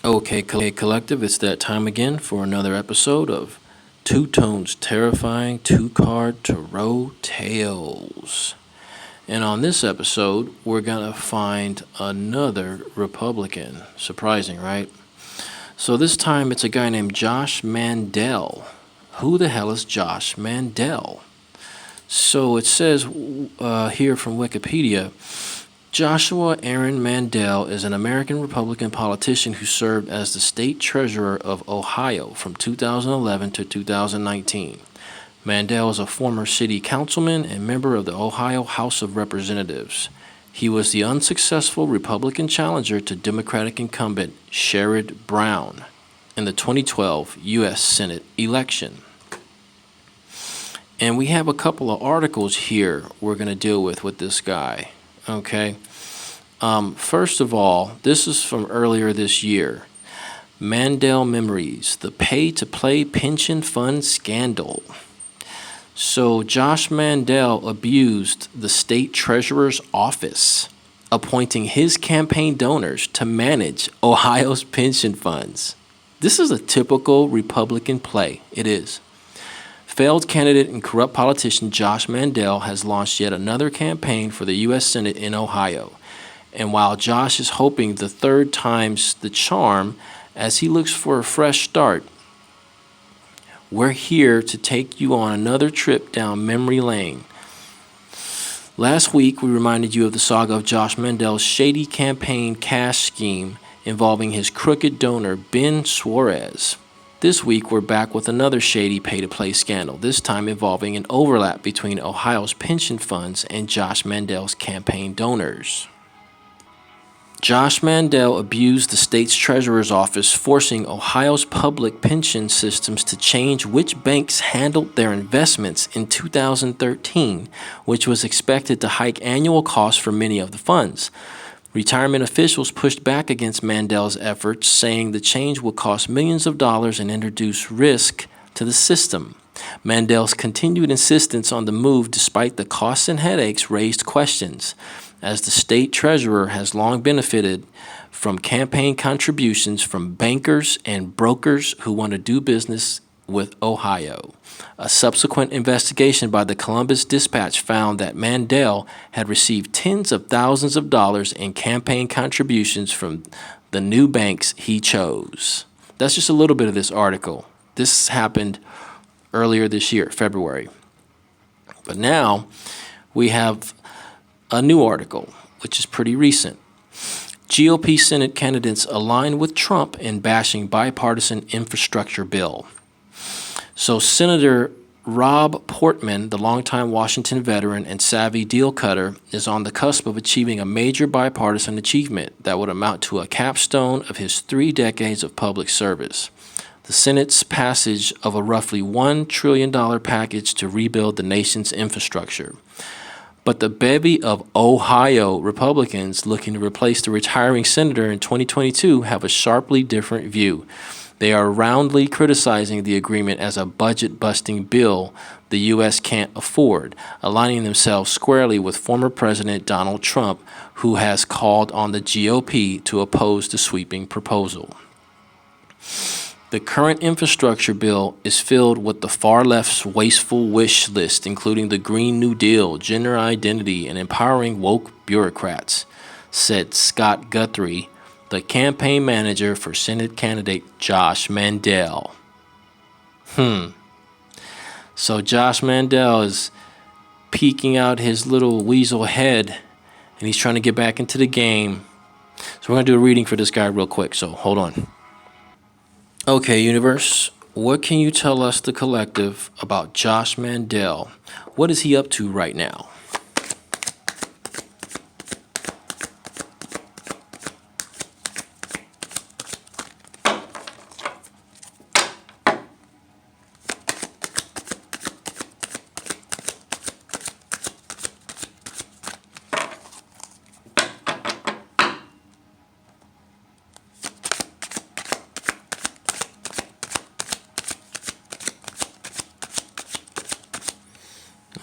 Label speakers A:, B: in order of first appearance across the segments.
A: Okay, Collective, it's that time again for another episode of Two Tones Terrifying Two-Card Tarot Tales. And on this episode, we're going to find another Republican. Surprising, right? So this time it's a guy named Josh Mandel. Who the hell is Josh Mandel? So it says here from Wikipedia, Joshua Aaron Mandel is an American Republican politician who served as the state treasurer of Ohio from 2011 to 2019. Mandel is a former city councilman and member of the Ohio House of Representatives. He was the unsuccessful Republican challenger to Democratic incumbent Sherrod Brown in the 2012 U.S. Senate election. And we have a couple of articles here we're going to deal with this guy. Okay. First of all, this is from earlier this year. Mandel Memories, the pay-to-play pension fund scandal. So Josh Mandel abused the state treasurer's office, appointing his campaign donors to manage Ohio's pension funds. This is a typical Republican play. It is. Failed candidate and corrupt politician Josh Mandel has launched yet another campaign for the U.S. Senate in Ohio. And while Josh is hoping the third time's the charm as he looks for a fresh start, we're here to take you on another trip down memory lane. Last week, we reminded you of the saga of Josh Mandel's shady campaign cash scheme involving his crooked donor, Ben Suarez. This week, we're back with another shady pay-to-play scandal, this time involving an overlap between Ohio's pension funds and Josh Mandel's campaign donors. Josh Mandel abused the state's treasurer's office, forcing Ohio's public pension systems to change which banks handled their investments in 2013, which was expected to hike annual costs for many of the funds. Retirement officials pushed back against Mandel's efforts, saying the change would cost millions of dollars and introduce risk to the system. Mandel's continued insistence on the move, despite the costs and headaches, raised questions, as the state treasurer has long benefited from campaign contributions from bankers and brokers who want to do business with Ohio. A subsequent investigation by the Columbus Dispatch found that Mandel had received tens of thousands of dollars in campaign contributions from the new banks he chose. That's just a little bit of this article. This happened earlier this year, February. But now we have a new article, which is pretty recent. GOP Senate candidates align with Trump in bashing bipartisan infrastructure bill. So Senator Rob Portman, the longtime Washington veteran and savvy deal cutter, is on the cusp of achieving a major bipartisan achievement that would amount to a capstone of his 3 decades of public service: the Senate's passage of a roughly $1 trillion package to rebuild the nation's infrastructure. But the bevy of Ohio Republicans looking to replace the retiring senator in 2022 have a sharply different view. They are roundly criticizing the agreement as a budget-busting bill the U.S. can't afford, aligning themselves squarely with former President Donald Trump, who has called on the GOP to oppose the sweeping proposal. The current infrastructure bill is filled with the far left's wasteful wish list, including the Green New Deal, gender identity, and empowering woke bureaucrats, said Scott Guthrie, the campaign manager for Senate candidate Josh Mandel. So Josh Mandel is peeking out his little weasel head, and he's trying to get back into the game. So we're going to do a reading for this guy real quick, so hold on. Okay, universe, what can you tell us, the collective, about Josh Mandel? What is he up to right now?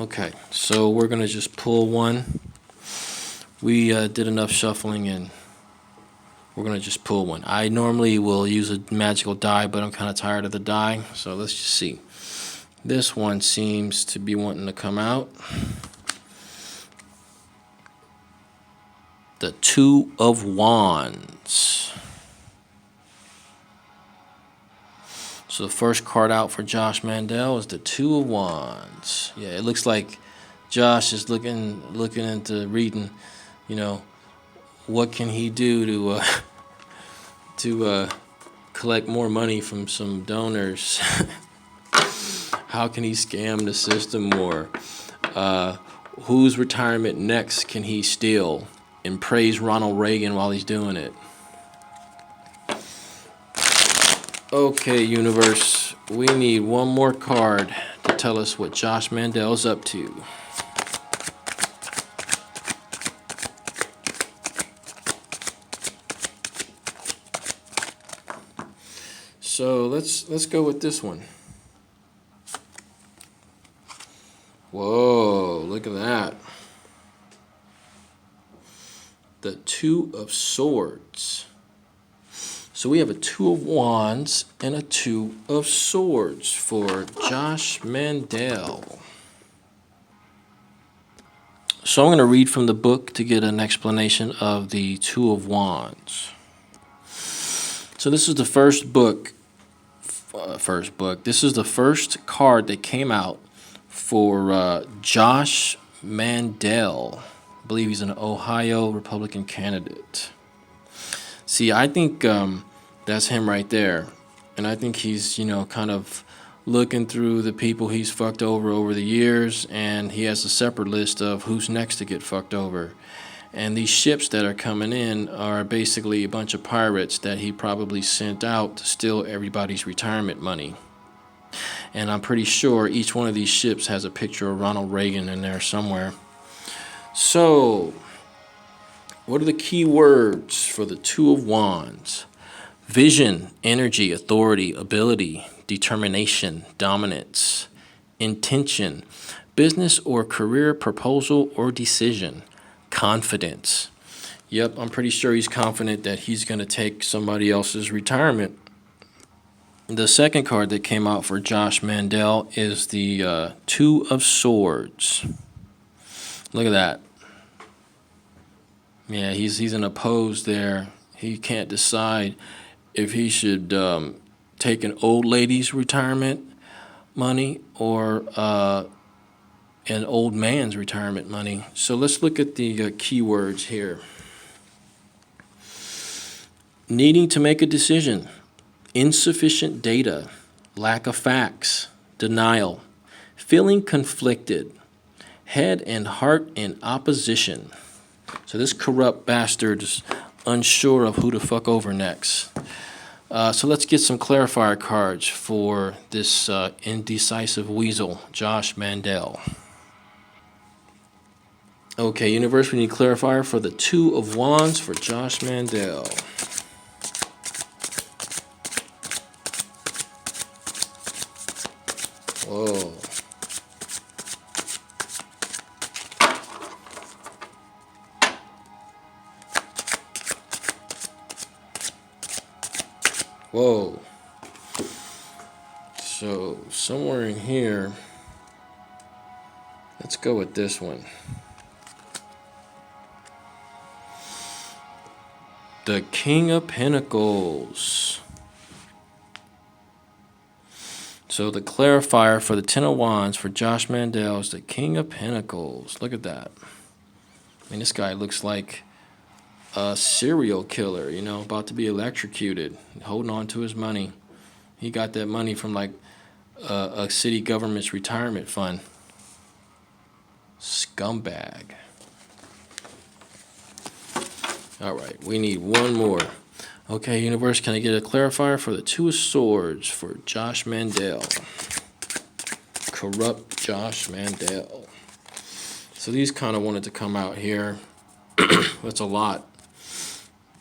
A: Okay, so we're going to just pull one. We did enough shuffling, and We're going to just pull one. I normally will use a magical die, but I'm kind of tired of the die. So let's just see. This one seems to be wanting to come out. The Two of Wands. So the first card out for Josh Mandel is the Two of Wands. Yeah, it looks like Josh is looking into reading, you know, what can he do to collect more money from some donors? How can he scam the system more? Whose retirement next can he steal? And praise Ronald Reagan while he's doing it. Okay, universe, we need one more card to tell us what Josh Mandel's up to. So let's go with this one. Whoa, look at that. The Two of Swords. So we have a Two of Wands and a Two of Swords for Josh Mandel. So I'm going to read from the book to get an explanation of the Two of Wands. So this is the first book. This is the first card that came out for Josh Mandel. I believe he's an Ohio Republican candidate. See, I think that's him right there. And I think he's, kind of looking through the people he's fucked over the years, and he has a separate list of who's next to get fucked over. And these ships that are coming in are basically a bunch of pirates that he probably sent out to steal everybody's retirement money. And I'm pretty sure each one of these ships has a picture of Ronald Reagan in there somewhere. So, what are the key words for the Two of Wands? Vision, energy, authority, ability, determination, dominance, intention, business or career proposal or decision, confidence. Yep, I'm pretty sure he's confident that he's going to take somebody else's retirement. The second card that came out for Josh Mandel is the Two of Swords. Look at that. Yeah, he's in a pose there. He can't decide if he should take an old lady's retirement money or an old man's retirement money. So let's look at the keywords here. Needing to make a decision, insufficient data, lack of facts, denial, feeling conflicted, head and heart in opposition. So this corrupt bastard is unsure of who to fuck over next. So let's get some clarifier cards for this indecisive weasel, Josh Mandel. Okay, universe, we need clarifier for the Two of Wands for Josh Mandel. Whoa. Whoa. So somewhere in here, let's go with this one. The King of Pentacles. So the clarifier for the Ten of Wands for Josh Mandel is the King of Pentacles. Look at that. I mean, this guy looks like a serial killer, about to be electrocuted, holding on to his money. He got that money from like a city government's retirement fund. Scumbag. All right, we need one more. Okay, universe, can I get a clarifier for the Two of Swords for Josh Mandel? Corrupt Josh Mandel. So these kind of wanted to come out here. That's a lot.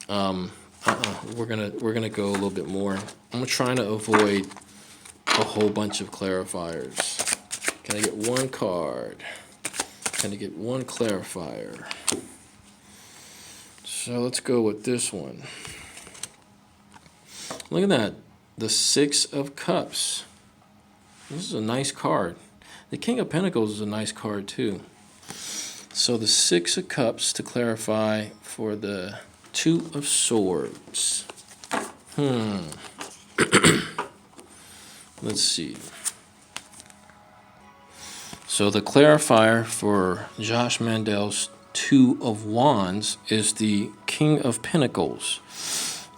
A: We're gonna go a little bit more. I'm trying to avoid a whole bunch of clarifiers. Can I get one card? Can I get one clarifier? So let's go with this one. Look at that. The Six of Cups. This is a nice card. The King of Pentacles is a nice card too. So the Six of Cups, to clarify, for the Two of Swords. Let's see. So the clarifier for Josh Mandel's Two of Wands is the King of Pentacles.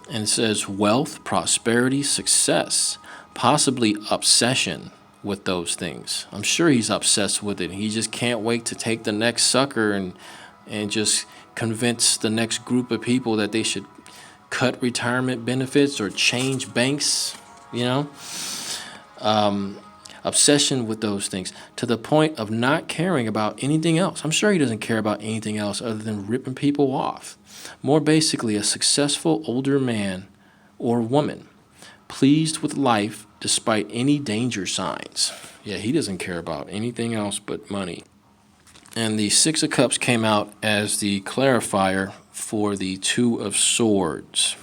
A: And it says wealth, prosperity, success, possibly obsession with those things. I'm sure he's obsessed with it. He just can't wait to take the next sucker and just convince the next group of people that they should cut retirement benefits or change banks, you know. Obsession with those things to the point of not caring about anything else. I'm sure he doesn't care about anything else other than ripping people off. More basically, a successful older man or woman, pleased with life despite any danger signs. Yeah, he doesn't care about anything else but money. And the Six of Cups came out as the clarifier for the Two of Swords.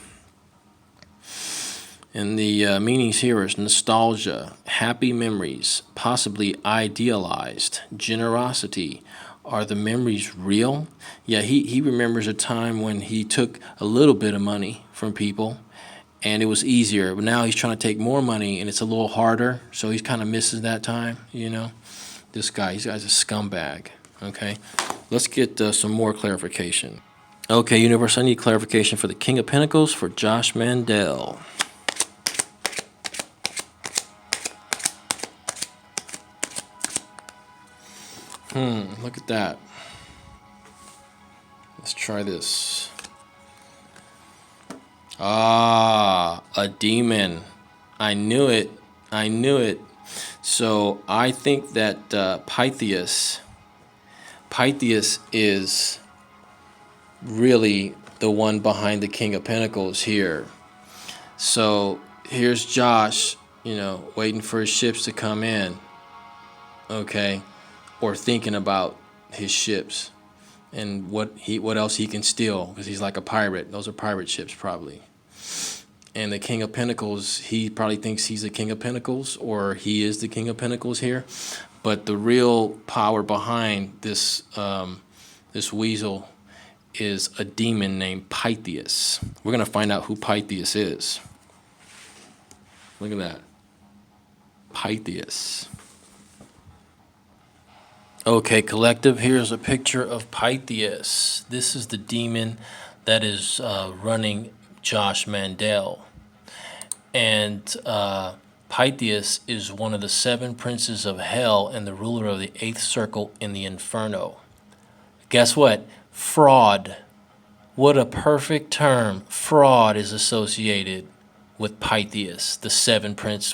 A: And the meanings here is nostalgia, happy memories, possibly idealized, generosity. Are the memories real? Yeah, he remembers a time when he took a little bit of money from people and it was easier. But now he's trying to take more money and it's a little harder. So he kind of misses that time, you know. This guy's a scumbag, okay? Let's get some more clarification. Okay, universe, I need clarification for the King of Pentacles for Josh Mandel. Look at that. Let's try this. Ah, a demon. I knew it. I knew it. So I think that Pythius is really the one behind the King of Pentacles here. So here's Josh, you know, waiting for his ships to come in. Okay. Or thinking about his ships and what else he can steal, because he's like a pirate. Those are pirate ships probably. And the King of Pentacles, he probably thinks he's the King of Pentacles, or he is the King of Pentacles here. But the real power behind this this weasel is a demon named Pythius. We're gonna find out who Pythius is. Look at that, Pythius. Okay, collective, here's a picture of Pythius. This is the demon that is running Josh Mandel. And Pythius is one of the 7 princes of hell and the ruler of the 8th circle in the Inferno. Guess what? Fraud. What a perfect term. Fraud is associated with Pythius,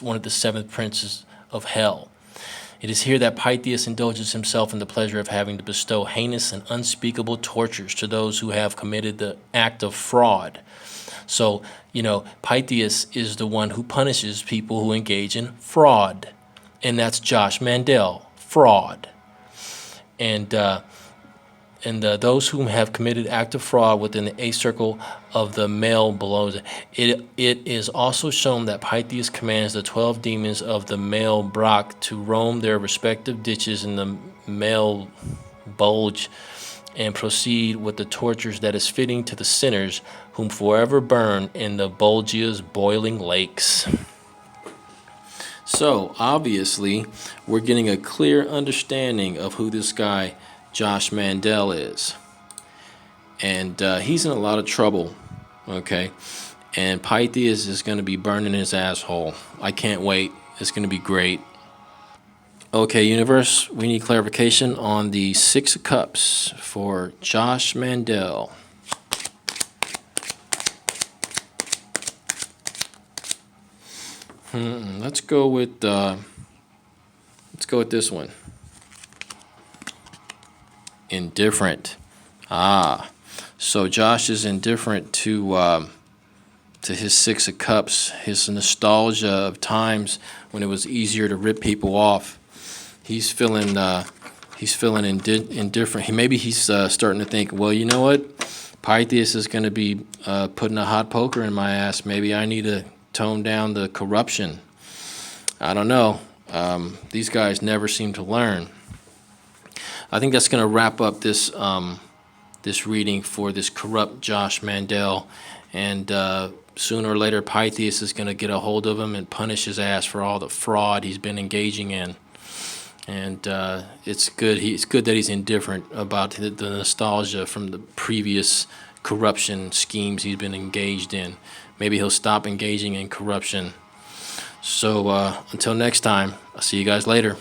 A: one of the 7 princes of hell. It is here that Pythius indulges himself in the pleasure of having to bestow heinous and unspeakable tortures to those who have committed the act of fraud. So, you know, Pythius is the one who punishes people who engage in fraud. And that's Josh Mandel, fraud. And those who have committed act of fraud within the 8th circle of the male below. It is also shown that Pythius commands the 12 demons of the male Brock to roam their respective ditches in the male bulge and proceed with the tortures that is fitting to the sinners whom forever burn in the Bulgia's boiling lakes. So, obviously, we're getting a clear understanding of who this guy Josh Mandel is. And he's in a lot of trouble, okay? And Pythius is going to be burning his asshole. I can't wait. It's going to be great. Okay, universe, we need clarification on the 6 of Cups for Josh Mandel. Let's go with this one. Indifferent. So Josh is indifferent to his 6 of Cups, his nostalgia of times when it was easier to rip people off. He's feeling indifferent. Maybe he's starting to think, well, you know what? Pythius is going to be putting a hot poker in my ass. Maybe I need to tone down the corruption. I don't know. These guys never seem to learn. I think that's going to wrap up this this reading for this corrupt Josh Mandel, and sooner or later Pythius is going to get a hold of him and punish his ass for all the fraud he's been engaging in. And it's good. It's good that he's indifferent about the nostalgia from the previous corruption schemes he's been engaged in. Maybe he'll stop engaging in corruption. So until next time, I'll see you guys later.